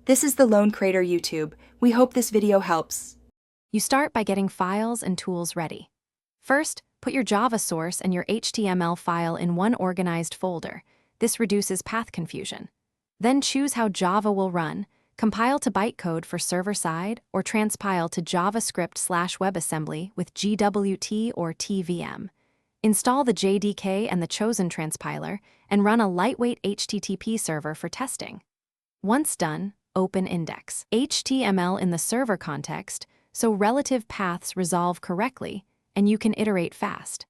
This is the Lone Creator YouTube. We hope this video helps. You start by getting files and tools ready. First, put your Java source and your HTML file in one organized folder. This reduces path confusion. Then choose how Java will run, compile to bytecode for server-side, or transpile to JavaScript/WebAssembly with GWT or TVM. Install the JDK and the chosen transpiler, and run a lightweight HTTP server for testing. Once done, open index HTML in the server context so relative paths resolve correctly and you can iterate fast.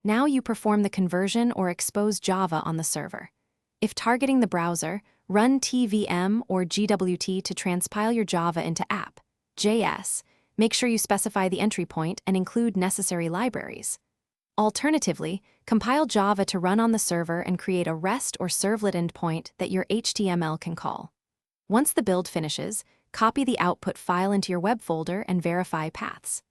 Now you perform the conversion or expose Java on the server. If targeting the browser, run TVM or GWT to transpile your Java into app.js. Make sure you specify the entry point and include necessary libraries. Alternatively, compile Java to run on the server and create a REST or servlet endpoint that your HTML can call. Once the build finishes, copy the output file into your web folder and verify paths.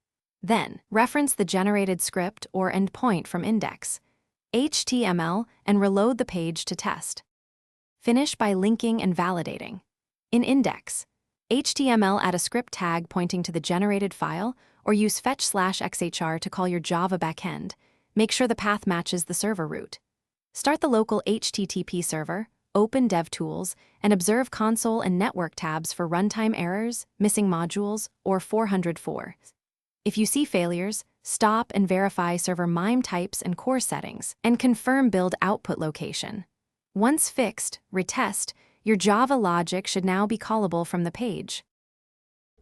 Then, reference the generated script or endpoint from index.html and reload the page to test. Finish by linking and validating. In index.html, add a script tag pointing to the generated file or use fetch/xhr to call your Java backend. Make sure the path matches the server route. Start the local HTTP server, open DevTools, and observe console and network tabs for runtime errors, missing modules, or 404. If you see failures, stop and verify server MIME types and core settings, and confirm build output location. Once fixed, retest. Your Java logic should now be callable from the page.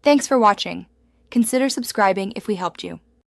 Thanks for watching. Consider subscribing if we helped you.